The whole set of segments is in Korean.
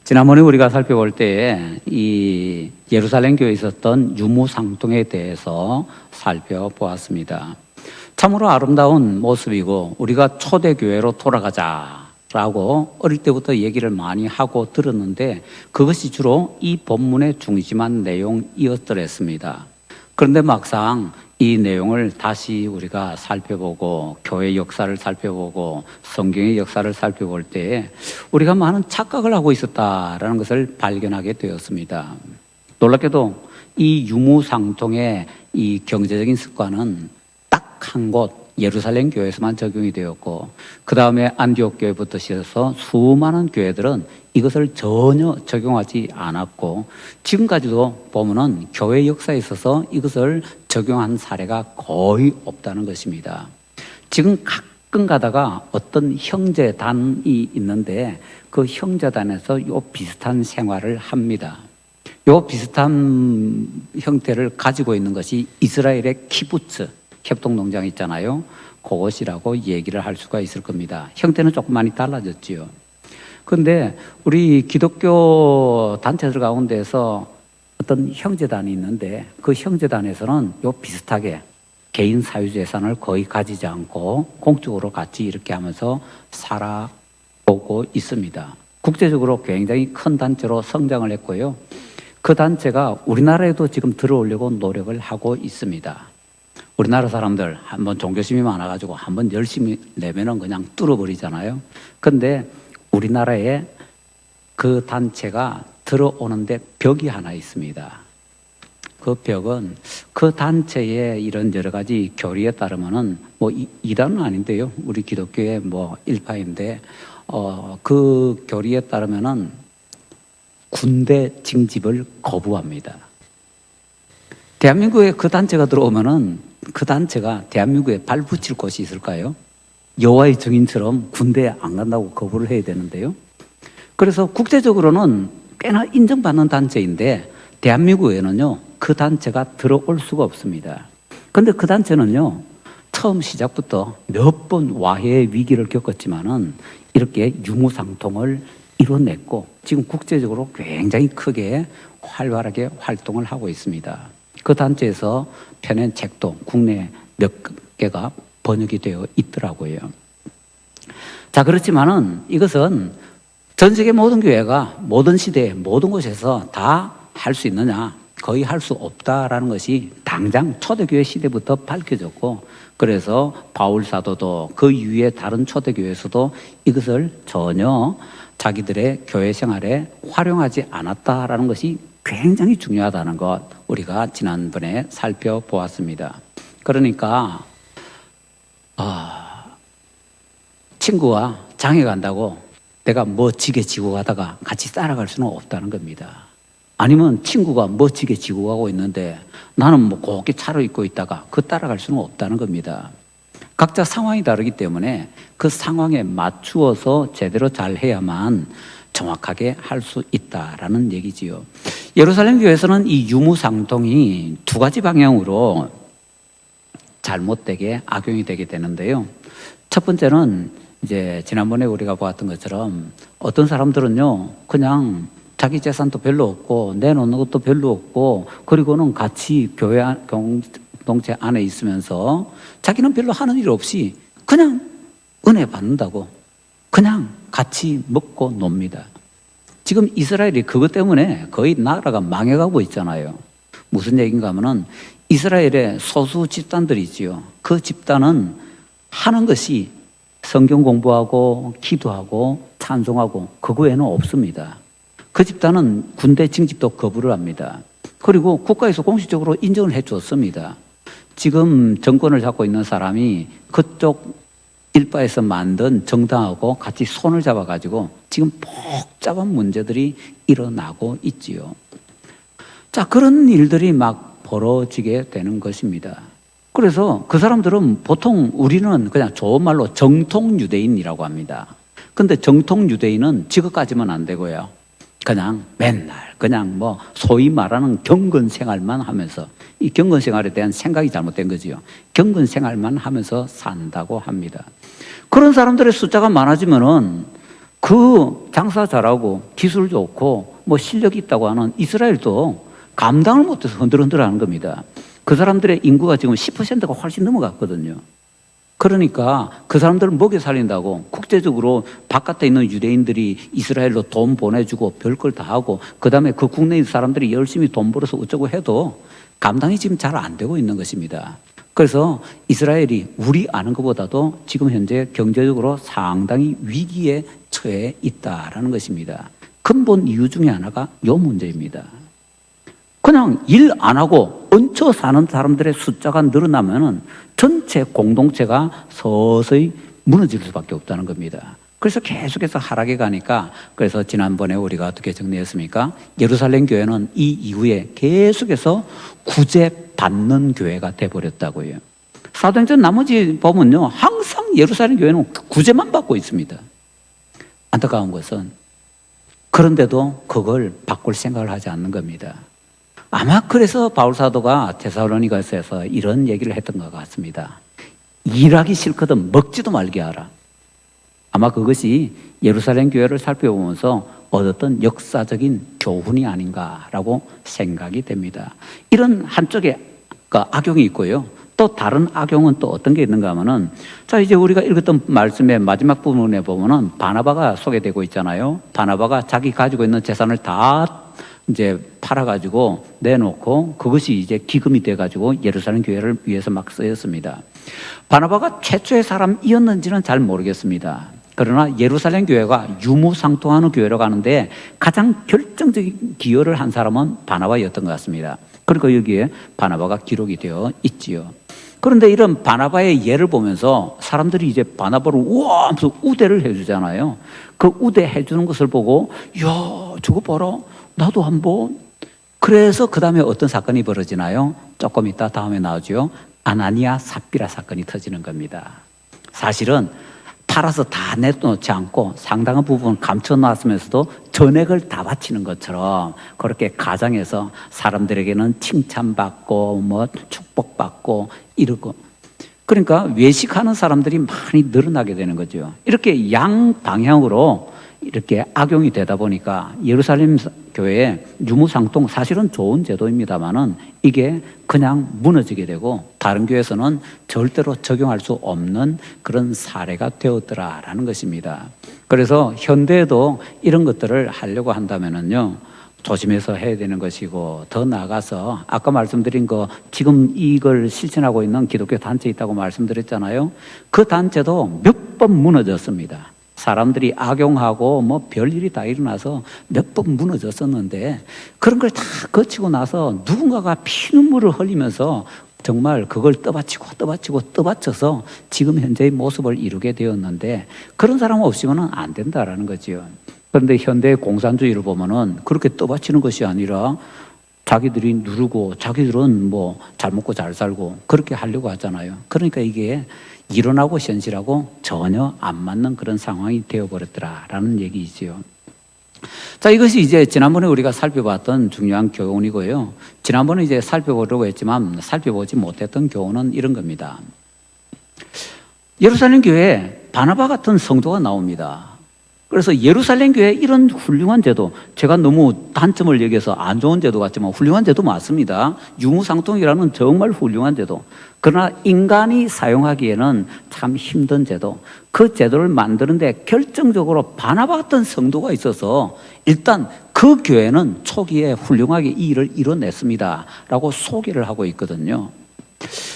지난번에 우리가 살펴볼 때에 이 예루살렘 교회에 있었던 유무상통에 대해서 살펴보았습니다. 참으로 아름다운 모습이고 우리가 초대교회로 돌아가자라고 어릴 때부터 얘기를 많이 하고 들었는데 그것이 주로 이 본문의 중심한 내용이었더랬습니다. 그런데 막상 이 내용을 다시 우리가 살펴보고 교회 역사를 살펴보고 성경의 역사를 살펴볼 때에 우리가 많은 착각을 하고 있었다라는 것을 발견하게 되었습니다. 놀랍게도 이 유무상통의 이 경제적인 습관은 딱 한 곳 예루살렘 교회에서만 적용이 되었고 그 다음에 안디옥 교회부터 시작해서 수많은 교회들은 이것을 전혀 적용하지 않았고 지금까지도 보면은 교회 역사에 있어서 이것을 적용한 사례가 거의 없다는 것입니다. 지금 가끔 가다가 어떤 형제단이 있는데 그 형제단에서 요 비슷한 생활을 합니다. 요 비슷한 형태를 가지고 있는 것이 이스라엘의 키부츠 협동농장 있잖아요. 그것이라고 얘기를 할 수가 있을 겁니다. 형태는 조금 많이 달라졌지요. 그런데 우리 기독교 단체들 가운데서 어떤 형제단이 있는데 그 형제단에서는 요 비슷하게 개인 사유재산을 거의 가지지 않고 공적으로 같이 이렇게 하면서 살아오고 있습니다. 국제적으로 굉장히 큰 단체로 성장을 했고요. 그 단체가 우리나라에도 지금 들어오려고 노력을 하고 있습니다. 우리나라 사람들 한번 종교심이 많아가지고 한번 열심히 내면은 그냥 뚫어버리잖아요. 근데 우리나라에 그 단체가 들어오는데 벽이 하나 있습니다. 그 벽은 그 단체의 이런 여러 가지 교리에 따르면은 뭐 이단은 아닌데요. 우리 기독교의 뭐 일파인데 그 교리에 따르면은 군대 징집을 거부합니다. 대한민국에 그 단체가 들어오면은 그 단체가 대한민국에 발 붙일 곳이 있을까요? 여호와의 증인처럼 군대에 안 간다고 거부를 해야 되는데요. 그래서 국제적으로는 꽤나 인정받는 단체인데 대한민국에는요 그 단체가 들어올 수가 없습니다. 그런데 그 단체는요 처음 시작부터 몇 번 와해의 위기를 겪었지만은 이렇게 유무상통을 이뤄냈고 지금 국제적으로 굉장히 크게 활발하게 활동을 하고 있습니다. 그 단체에서 펴낸 책도 국내 몇 개가 번역이 되어 있더라고요. 자, 그렇지만은 이것은 전 세계 모든 교회가 모든 시대에 모든 곳에서 다 할 수 있느냐? 거의 할 수 없다라는 것이 당장 초대교회 시대부터 밝혀졌고 그래서 바울 사도도 그 이후에 다른 초대교회에서도 이것을 전혀 자기들의 교회 생활에 활용하지 않았다라는 것이 굉장히 중요하다는 것 우리가 지난번에 살펴보았습니다. 그러니까 친구와 장에 간다고 내가 멋지게 지고 가다가 같이 따라갈 수는 없다는 겁니다. 아니면 친구가 멋지게 지고 가고 있는데 나는 뭐 곱게 차로 입고 있다가 그 따라갈 수는 없다는 겁니다. 각자 상황이 다르기 때문에 그 상황에 맞추어서 제대로 잘 해야만 정확하게 할 수 있다라는 얘기지요. 예루살렘 교회에서는 이 유무상통이 두 가지 방향으로 잘못되게 악용이 되게 되는데요. 첫 번째는 이제 지난번에 우리가 보았던 것처럼 어떤 사람들은요 그냥 자기 재산도 별로 없고 내놓는 것도 별로 없고 그리고는 같이 교회 공동체 안에 있으면서 자기는 별로 하는 일 없이 그냥 은혜 받는다고 그냥 같이 먹고 놉니다. 지금 이스라엘이 그것 때문에 거의 나라가 망해가고 있잖아요. 무슨 얘기인가 하면은 이스라엘의 소수 집단들이 있지요. 그 집단은 하는 것이 성경 공부하고 기도하고 찬송하고 그거 외에는 없습니다. 그 집단은 군대 징집도 거부를 합니다. 그리고 국가에서 공식적으로 인정을 해줬습니다. 지금 정권을 잡고 있는 사람이 그쪽 일바에서 만든 정당하고 같이 손을 잡아가지고 지금 복잡한 문제들이 일어나고 있지요. 자, 그런 일들이 막 벌어지게 되는 것입니다. 그래서 그 사람들은 보통 우리는 그냥 좋은 말로 정통 유대인이라고 합니다. 근데 정통 유대인은 지금까지만 안 되고요. 그냥 맨날 그냥 뭐 소위 말하는 경건 생활만 하면서 이 경건 생활에 대한 생각이 잘못된 거지요. 경건 생활만 하면서 산다고 합니다. 그런 사람들의 숫자가 많아지면은 그 장사 잘하고 기술 좋고 뭐 실력이 있다고 하는 이스라엘도 감당을 못해서 흔들흔들하는 겁니다. 그 사람들의 인구가 지금 10%가 훨씬 넘어갔거든요. 그러니까 그 사람들을 먹여 살린다고 국제적으로 바깥에 있는 유대인들이 이스라엘로 돈 보내주고 별걸 다 하고 그다음에 그 국내에 있는 사람들이 열심히 돈 벌어서 어쩌고 해도 감당이 지금 잘 안 되고 있는 것입니다. 그래서 이스라엘이 우리 아는 것보다도 지금 현재 경제적으로 상당히 위기에 처해 있다라는 것입니다. 근본 이유 중에 하나가 이 문제입니다. 그냥 일 안 하고 얹혀 사는 사람들의 숫자가 늘어나면은 전체 공동체가 서서히 무너질 수밖에 없다는 겁니다. 그래서 계속해서 하락해 가니까 그래서 지난번에 우리가 어떻게 정리했습니까? 예루살렘 교회는 이 이후에 계속해서 구제받는 교회가 돼버렸다고요. 사도행전 나머지 보면요, 항상 예루살렘 교회는 구제만 받고 있습니다. 안타까운 것은 그런데도 그걸 바꿀 생각을 하지 않는 겁니다. 아마 그래서 바울 사도가 데살로니가서에서 이런 얘기를 했던 것 같습니다. 일하기 싫거든 먹지도 말게 하라. 아마 그것이 예루살렘 교회를 살펴보면서 얻었던 역사적인 교훈이 아닌가라고 생각이 됩니다. 이런 한쪽에 악용이 있고요. 또 다른 악용은 또 어떤 게 있는가 하면은, 자, 이제 우리가 읽었던 말씀의 마지막 부분에 보면은 바나바가 소개되고 있잖아요. 바나바가 자기 가지고 있는 재산을 다 이제 팔아가지고 내놓고 그것이 이제 기금이 돼가지고 예루살렘 교회를 위해서 막 쓰였습니다. 바나바가 최초의 사람이었는지는 잘 모르겠습니다. 그러나 예루살렘 교회가 유무상통하는 교회로 가는데 가장 결정적인 기여를 한 사람은 바나바였던 것 같습니다. 그러니까 여기에 바나바가 기록이 되어 있지요. 그런데 이런 바나바의 예를 보면서 사람들이 이제 바나바를 우와 하면서 우대를 해주잖아요. 그 우대 해주는 것을 보고 야 저거 봐라 나도 한번. 그래서 그 다음에 어떤 사건이 벌어지나요? 조금 이따 다음에 나오죠. 아나니아 삽비라 사건이 터지는 겁니다. 사실은 팔아서 다 내놓지 않고 상당한 부분 감춰놨으면서도 전액을 다 바치는 것처럼 그렇게 가장해서 사람들에게는 칭찬받고 뭐 축복받고 이러고, 그러니까 외식하는 사람들이 많이 늘어나게 되는 거죠. 이렇게 양방향으로 이렇게 악용이 되다 보니까 예루살렘 교회의 유무상통 사실은 좋은 제도입니다만은 이게 그냥 무너지게 되고 다른 교회에서는 절대로 적용할 수 없는 그런 사례가 되었더라라는 것입니다. 그래서 현대에도 이런 것들을 하려고 한다면은요, 조심해서 해야 되는 것이고, 더 나아가서 아까 말씀드린 거 지금 이걸 실천하고 있는 기독교 단체 있다고 말씀드렸잖아요. 그 단체도 몇 번 무너졌습니다. 사람들이 악용하고 뭐 별일이 다 일어나서 몇 번 무너졌었는데 그런 걸 다 거치고 나서 누군가가 피눈물을 흘리면서 정말 그걸 떠받쳐서 지금 현재의 모습을 이루게 되었는데 그런 사람 없이는 안 된다라는 거죠. 그런데 현대 공산주의를 보면은 그렇게 떠받치는 것이 아니라 자기들이 누르고 자기들은 뭐 잘 먹고 잘 살고 그렇게 하려고 하잖아요. 그러니까 이게 일어나고 현실하고 전혀 안 맞는 그런 상황이 되어버렸더라라는 얘기이지요. 자, 이것이 이제 지난번에 우리가 살펴봤던 중요한 교훈이고요. 지난번에 이제 살펴보려고 했지만 살펴보지 못했던 교훈은 이런 겁니다. 예루살렘 교회에 바나바 같은 성도가 나옵니다. 그래서 예루살렘 교회 이런 훌륭한 제도, 제가 너무 단점을 얘기해서 안 좋은 제도 같지만 훌륭한 제도 맞습니다. 유무상통이라는 정말 훌륭한 제도. 그러나 인간이 사용하기에는 참 힘든 제도, 그 제도를 만드는데 결정적으로 바나바 같은 성도가 있어서 일단 그 교회는 초기에 훌륭하게 이 일을 이뤄냈습니다 라고 소개를 하고 있거든요.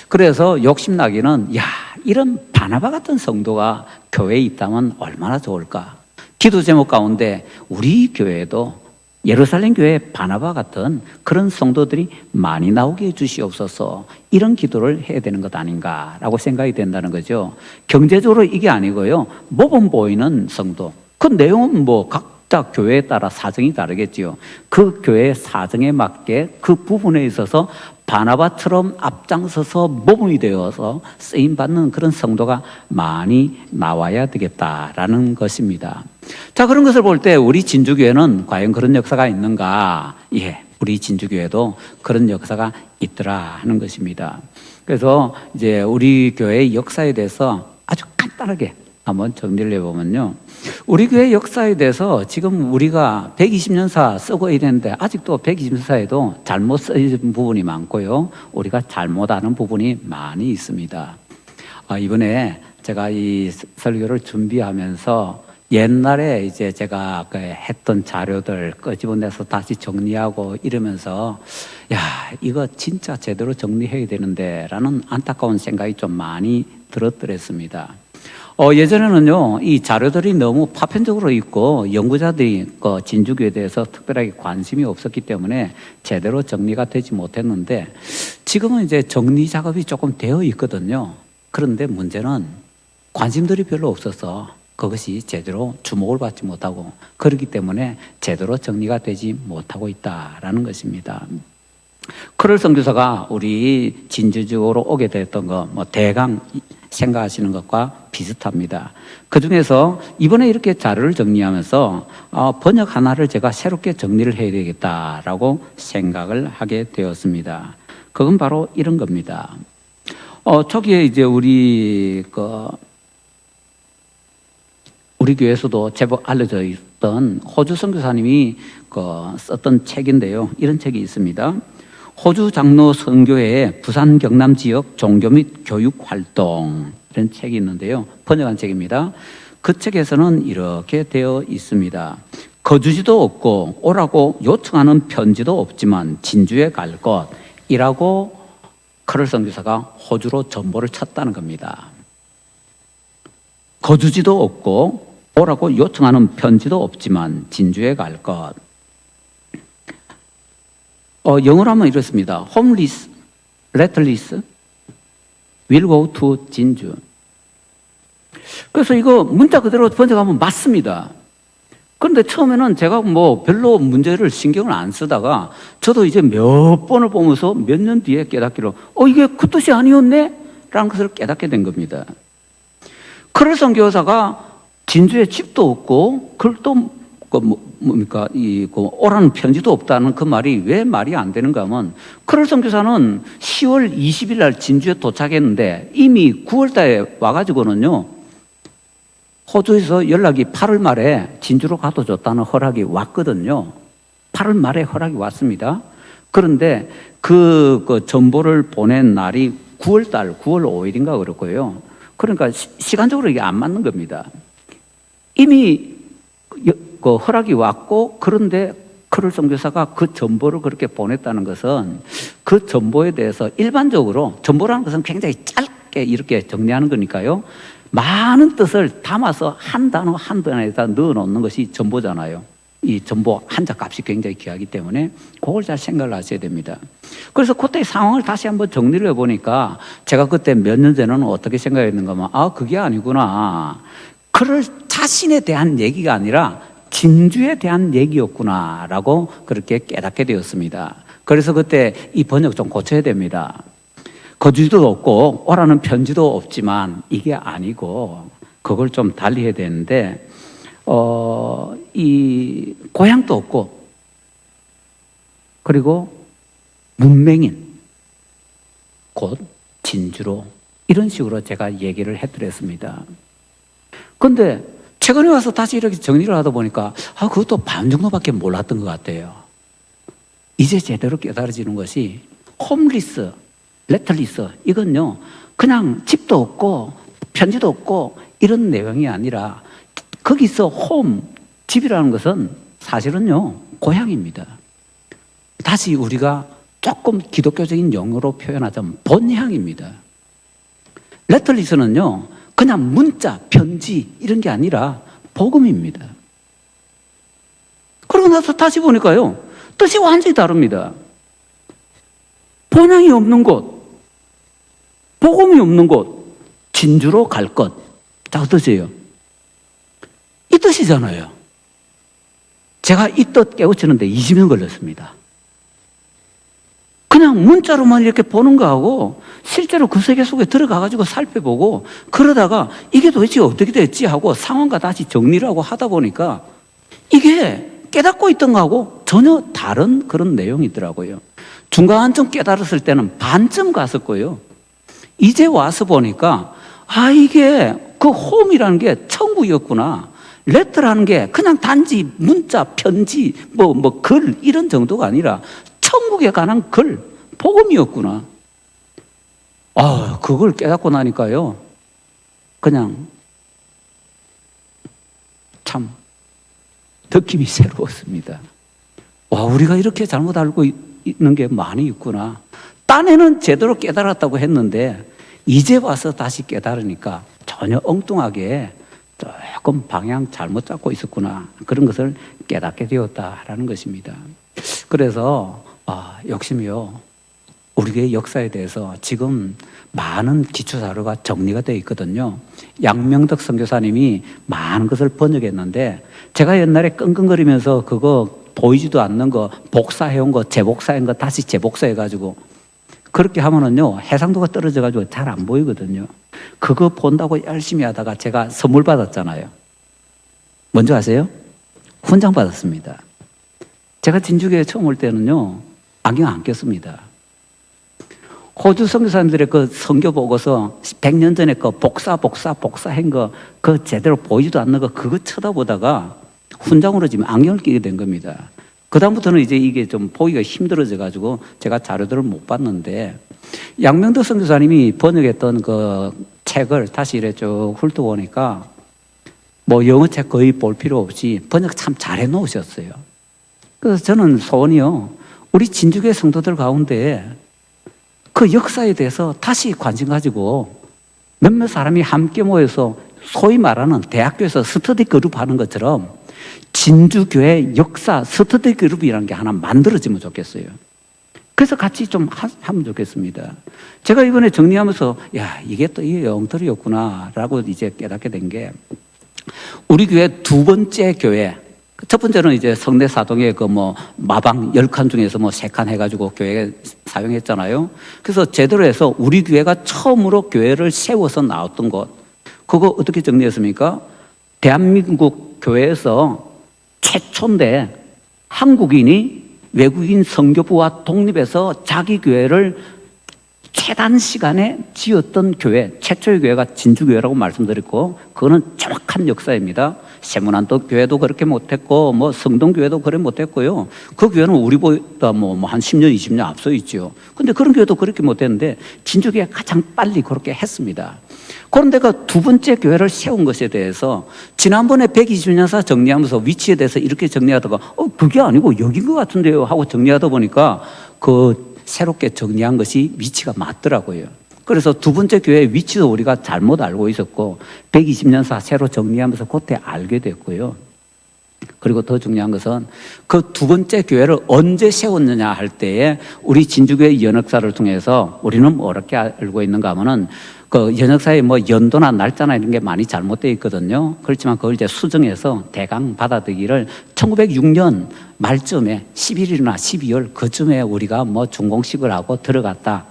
그래서 욕심나기는 야, 이런 바나바 같은 성도가 교회에 있다면 얼마나 좋을까. 기도 제목 가운데 우리 교회에도 예루살렘 교회 바나바 같은 그런 성도들이 많이 나오게 해주시옵소서, 이런 기도를 해야 되는 것 아닌가라고 생각이 된다는 거죠. 경제적으로 이게 아니고요, 모범 보이는 성도, 그 내용은 뭐 각자 교회에 따라 사정이 다르겠지요. 그 교회의 사정에 맞게 그 부분에 있어서 바나바처럼 앞장서서 모범이 되어서 쓰임받는 그런 성도가 많이 나와야 되겠다라는 것입니다. 자, 그런 것을 볼 때 우리 진주교회는 과연 그런 역사가 있는가? 예, 우리 진주교회도 그런 역사가 있더라 하는 것입니다. 그래서 이제 우리 교회의 역사에 대해서 아주 간단하게 한번 정리를 해보면요. 우리 교회 역사에 대해서 지금 우리가 120년사 쓰고 있는데 아직도 120년사에도 잘못 쓰인 부분이 많고요. 우리가 잘못하는 부분이 많이 있습니다. 이번에 제가 이 설교를 준비하면서 옛날에 이제 제가 했던 자료들 끄집어내서 다시 정리하고 이러면서 야, 이거 진짜 제대로 정리해야 되는데 라는 안타까운 생각이 좀 많이 들었더랬습니다. 예전에는요, 이 자료들이 너무 파편적으로 있고 연구자들이 진주교에 대해서 특별하게 관심이 없었기 때문에 제대로 정리가 되지 못했는데 지금은 이제 정리 작업이 조금 되어 있거든요. 그런데 문제는 관심들이 별로 없어서 그것이 제대로 주목을 받지 못하고 그렇기 때문에 제대로 정리가 되지 못하고 있다라는 것입니다. 크롤 선교사가 우리 진주교로 오게 됐던 거 대강 생각하시는 것과 비슷합니다. 그 중에서 이번에 이렇게 자료를 정리하면서 번역 하나를 제가 새롭게 정리를 해야 되겠다라고 생각을 하게 되었습니다. 그건 바로 이런 겁니다. 초기에 이제 우리 교회에서도 제법 알려져 있던 호주 선교사님이 썼던 책인데요. 이런 책이 있습니다. 호주 장로 선교회의 부산 경남 지역 종교 및 교육 활동, 이런 책이 있는데요. 번역한 책입니다. 그 책에서는 이렇게 되어 있습니다. 거주지도 없고 오라고 요청하는 편지도 없지만 진주에 갈 것이라고 크롤 선교사가 호주로 전보를 쳤다는 겁니다. 거주지도 없고 오라고 요청하는 편지도 없지만 진주에 갈 것. 영어로 하면 이렇습니다. Homeless, letterless, will go to 진주. 그래서 이거 문자 그대로 번역하면 맞습니다. 그런데 처음에는 제가 별로 문제를 신경을 안 쓰다가 저도 이제 몇 번을 보면서 몇 년 뒤에 깨닫기로 이게 그 뜻이 아니었네? 라는 것을 깨닫게 된 겁니다. 크롤 선교사가 진주에 집도 없고 글도 오라는 편지도 없다는 그 말이 왜 말이 안 되는가 하면 크롤 선교사는 10월 20일 날 진주에 도착했는데 이미 9월 달에 와가지고는요 호주에서 연락이 8월 말에 진주로 가도 좋다는 허락이 왔거든요. 8월 말에 허락이 왔습니다. 그런데 그 전보를 보낸 날이 9월 달 9월 5일인가 그렇고요. 그러니까 시간적으로 이게 안 맞는 겁니다. 이미 그 허락이 왔고 그런데 크롤 선교사가 그 전보를 그렇게 보냈다는 것은 그 전보에 대해서 일반적으로 전보라는 것은 굉장히 짧게 이렇게 정리하는 거니까요. 많은 뜻을 담아서 한 단어 한 단어에다 넣어놓는 것이 전보잖아요. 이 전보 한자 값이 굉장히 귀하기 때문에 그걸 잘 생각을 하셔야 됩니다. 그래서 그때 상황을 다시 한번 정리를 해보니까 제가 그때 몇 년 전에는 어떻게 생각했는가 하면 그게 아니구나. 그럴 자신에 대한 얘기가 아니라 진주에 대한 얘기였구나라고 그렇게 깨닫게 되었습니다. 그래서 그때 이 번역 좀 고쳐야 됩니다. 거주지도 없고 오라는 편지도 없지만 이게 아니고 그걸 좀 달리 해야 되는데 이 고향도 없고 그리고 문맹인 곧 진주로 이런 식으로 제가 얘기를 해드렸습니다. 그런데 최근에 와서 다시 이렇게 정리를 하다 보니까 그것도 반 정도밖에 몰랐던 것 같아요. 이제 제대로 깨달아지는 것이 홈리스, 레터리스 이건요 그냥 집도 없고 편지도 없고 이런 내용이 아니라 거기서 홈, 집이라는 것은 사실은요 고향입니다. 다시 우리가 조금 기독교적인 용어로 표현하자면 본향입니다. 레터리스는요 그냥 문자, 편지 이런 게 아니라 복음입니다. 그러고 나서 다시 보니까요 뜻이 완전히 다릅니다. 본향이 없는 곳, 복음이 없는 곳, 진주로 갈 것. 자, 그 뜻이에요. 이 뜻이잖아요. 제가 이 뜻 깨우치는데 20년 걸렸습니다. 그냥 문자로만 이렇게 보는 거하고 실제로 그 세계 속에 들어가가지고 살펴보고 그러다가 이게 도대체 어떻게 됐지 하고 상황과 다시 정리를 하고 하다 보니까 이게 깨닫고 있던 거하고 전혀 다른 그런 내용이더라고요. 중간쯤 깨달았을 때는 반쯤 갔었고요. 이제 와서 보니까 이게 그 홈이라는 게 천국이었구나. 레터라는 게 그냥 단지 문자, 편지, 글 이런 정도가 아니라 천국에 관한 글, 복음이었구나. 그걸 깨닫고 나니까요. 그냥 참 느낌이 새로웠습니다. 와, 우리가 이렇게 잘못 알고 있는 게 많이 있구나. 딴에는 제대로 깨달았다고 했는데 이제 와서 다시 깨달으니까 전혀 엉뚱하게 조금 방향 잘못 잡고 있었구나. 그런 것을 깨닫게 되었다라는 것입니다. 그래서 역시요, 우리의 역사에 대해서 지금 많은 기초자료가 정리가 되어 있거든요. 양명덕 선교사님이 많은 것을 번역했는데 제가 옛날에 끙끙거리면서 그거 보이지도 않는 거 복사해온 거 재복사한 거 다시 재복사해가지고 그렇게 하면은요 해상도가 떨어져가지고 잘 안 보이거든요. 그거 본다고 열심히 하다가 제가 선물 받았잖아요. 뭔지 아세요? 훈장 받았습니다. 제가 진주교회 처음 올 때는요 안경 안 꼈습니다. 호주 선교사님들의 그 선교 보고서 100년 전에 그 복사한 거 그 제대로 보이지도 않는 거 그거 쳐다보다가 훈장으로 지금 안경을 끼게 된 겁니다. 그다음부터는 이제 이게 좀 보기가 힘들어져가지고 제가 자료들을 못 봤는데 양명덕 선교사님이 번역했던 그 책을 다시 이래 쭉 훑어보니까 영어책 거의 볼 필요 없이 번역 참 잘해 놓으셨어요. 그래서 저는 소원이요, 우리 진주교회 성도들 가운데 그 역사에 대해서 다시 관심 가지고 몇몇 사람이 함께 모여서 소위 말하는 대학교에서 스터디 그룹 하는 것처럼 진주교회 역사 스터디 그룹이라는 게 하나 만들어지면 좋겠어요. 그래서 같이 좀 하면 좋겠습니다. 제가 이번에 정리하면서 이게 또 이 엉터리였구나 라고 이제 깨닫게 된 게, 우리 교회 두 번째 교회, 첫 번째는 이제 성내사동에 마방 10칸 중에서 3칸 해가지고 교회에 사용했잖아요. 그래서 제대로 해서 우리 교회가 처음으로 교회를 세워서 나왔던 곳, 그거 어떻게 정리했습니까? 대한민국 교회에서 최초인데 한국인이 외국인 선교부와 독립해서 자기 교회를 최단 시간에 지었던 교회, 최초의 교회가 진주교회라고 말씀드렸고, 그거는 정확한 역사입니다. 세문안도 교회도 그렇게 못했고 성동교회도 그래 못했고요. 그 교회는 우리보다 한 10년 20년 앞서 있죠. 근데 그런 교회도 그렇게 못했는데 진주교회가 가장 빨리 그렇게 했습니다. 그런데 그 두 번째 교회를 세운 것에 대해서 지난번에 120년사 정리하면서 위치에 대해서 이렇게 정리하다가 그게 아니고 여긴 것 같은데요 하고 정리하다 보니까 그 새롭게 정리한 것이 위치가 맞더라고요. 그래서 두 번째 교회의 위치도 우리가 잘못 알고 있었고 120년사 새로 정리하면서 그때 알게 됐고요. 그리고 더 중요한 것은 그 두 번째 교회를 언제 세웠느냐 할 때에 우리 진주교회 연역사를 통해서 우리는 어떻게 알고 있는가 하면은 그 연역사에 연도나 날짜나 이런 게 많이 잘못되어 있거든요. 그렇지만 그걸 이제 수정해서 대강 받아들이기를 1906년 말쯤에 11일이나 12월 그쯤에 우리가 준공식을 하고 들어갔다.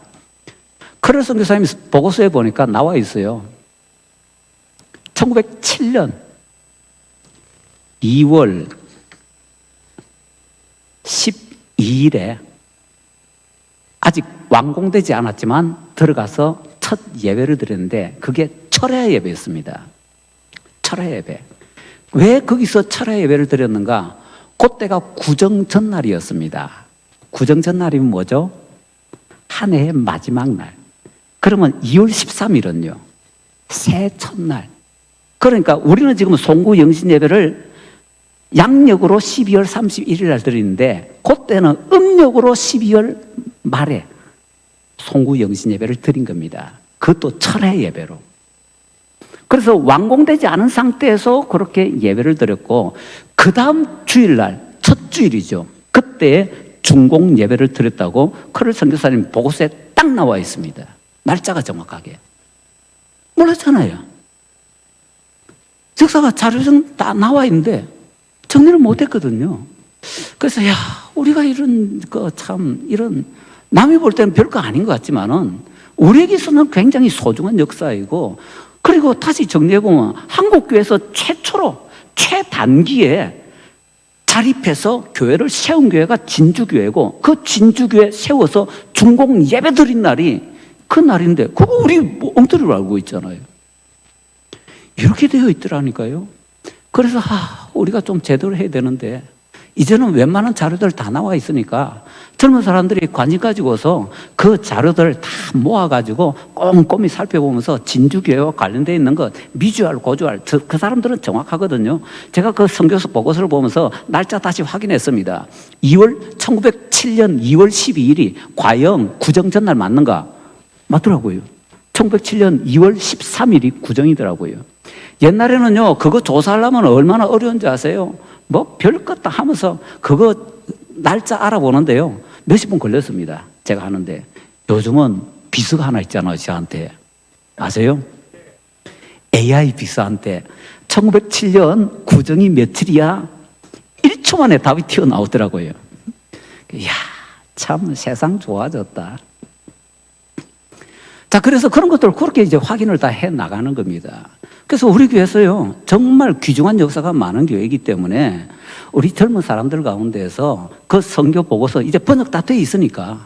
크럴 선교사님 보고서에 보니까 나와 있어요. 1907년 2월 12일에 아직 완공되지 않았지만 들어가서 첫 예배를 드렸는데 그게 철야 예배였습니다. 철야 예배. 왜 거기서 철야 예배를 드렸는가? 그때가 구정 전날이었습니다. 구정 전날이면 뭐죠? 한 해의 마지막 날. 그러면 2월 13일은요 새해 첫날. 그러니까 우리는 지금 송구 영신 예배를 양력으로 12월 31일 날 드리는데 그때는 음력으로 12월 말에 송구 영신 예배를 드린 겁니다. 그것도 철회 예배로. 그래서 완공되지 않은 상태에서 그렇게 예배를 드렸고 그 다음 주일날 첫 주일이죠. 그때 중공 예배를 드렸다고 크럴 선교사님 보고서에 딱 나와 있습니다. 날짜가 정확하게. 몰랐잖아요. 역사가 자료상 다 나와 있는데 정리를 못했거든요. 그래서 우리가 이런 이런 남이 볼 때는 별거 아닌 것 같지만은 우리에게서는 굉장히 소중한 역사이고, 그리고 다시 정리해보면 한국교회에서 최초로 최단기에 자립해서 교회를 세운 교회가 진주교회고 그 진주교회 세워서 중공 예배 드린 날이 그 날인데 그거 우리 엉터리로 알고 있잖아요. 이렇게 되어 있더라니까요. 그래서 우리가 좀 제대로 해야 되는데 이제는 웬만한 자료들 다 나와 있으니까 젊은 사람들이 관심 가지고서 그 자료들 다 모아가지고 꼼꼼히 살펴보면서 진주교회와 관련되어 있는 것, 미주알, 고주알, 그 사람들은 정확하거든요. 제가 그 선교수 보고서를 보면서 날짜 다시 확인했습니다. 1907년 2월 12일이 과연 구정 전날 맞는가? 맞더라고요. 1907년 2월 13일이 구정이더라고요. 옛날에는요, 그거 조사하려면 얼마나 어려운지 아세요? 뭐 별것 다 하면서 그거 날짜 알아보는데요, 몇십 분 걸렸습니다. 제가 하는데. 요즘은 비서가 하나 있잖아요, 저한테. 아세요? AI 비서한테 1907년 구정이 며칠이야? 1초 만에 답이 튀어나오더라고요. 이야, 참 세상 좋아졌다. 자, 그래서 그런 것들을 그렇게 이제 확인을 다 해 나가는 겁니다. 그래서 우리 교회에서요, 정말 귀중한 역사가 많은 교회이기 때문에 우리 젊은 사람들 가운데서 그 선교 보고서 이제 번역 다 돼 있으니까,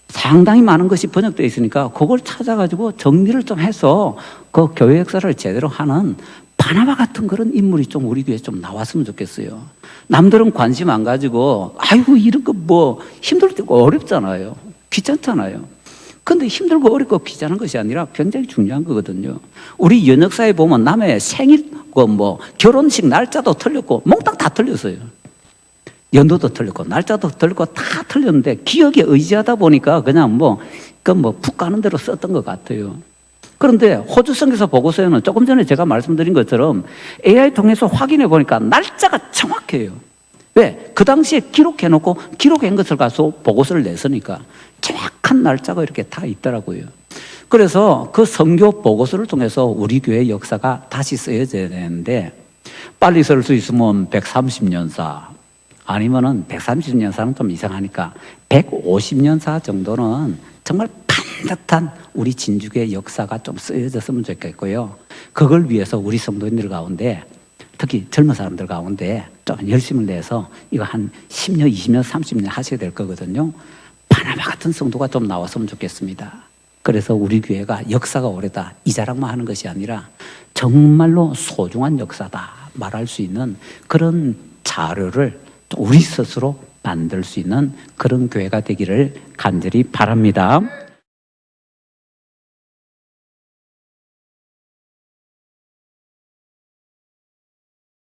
상당히 많은 것이 번역되어 있으니까 그걸 찾아가지고 정리를 좀 해서 그 교회 역사를 제대로 하는 바나바 같은 그런 인물이 좀 우리 교회에 좀 나왔으면 좋겠어요. 남들은 관심 안 가지고 아이고 이런 거 뭐 힘들고 어렵잖아요. 귀찮잖아요. 근데 힘들고 어렵고 귀찮은 것이 아니라 굉장히 중요한 거거든요. 우리 연역사에 보면 남의 생일, 뭐 결혼식 날짜도 틀렸고 몽땅 다 틀렸어요. 연도도 틀렸고 날짜도 틀렸고 다 틀렸는데 기억에 의지하다 보니까 그냥 푹 가는 대로 썼던 것 같아요. 그런데 호주 선교사 보고서에는 조금 전에 제가 말씀드린 것처럼 AI 통해서 확인해 보니까 날짜가 정확해요. 왜? 그 당시에 기록해놓고 기록한 것을 가서 보고서를 냈으니까 정확한 날짜가 이렇게 다 있더라고요. 그래서 그 선교 보고서를 통해서 우리 교회 역사가 다시 쓰여져야 되는데, 빨리 쓸 수 있으면 130년사, 아니면은 130년사는 좀 이상하니까 150년사 정도는 정말 반듯한 우리 진주교회 역사가 좀 쓰여졌으면 좋겠고요. 그걸 위해서 우리 성도인들 가운데, 특히 젊은 사람들 가운데 좀 열심을 내서 이거 한 10년, 20년, 30년 하셔야 될 거거든요. 바나바 같은 성도가 좀 나왔으면 좋겠습니다. 그래서 우리 교회가 역사가 오래다 이 자랑만 하는 것이 아니라 정말로 소중한 역사다 말할 수 있는 그런 자료를 우리 스스로 만들 수 있는 그런 교회가 되기를 간절히 바랍니다.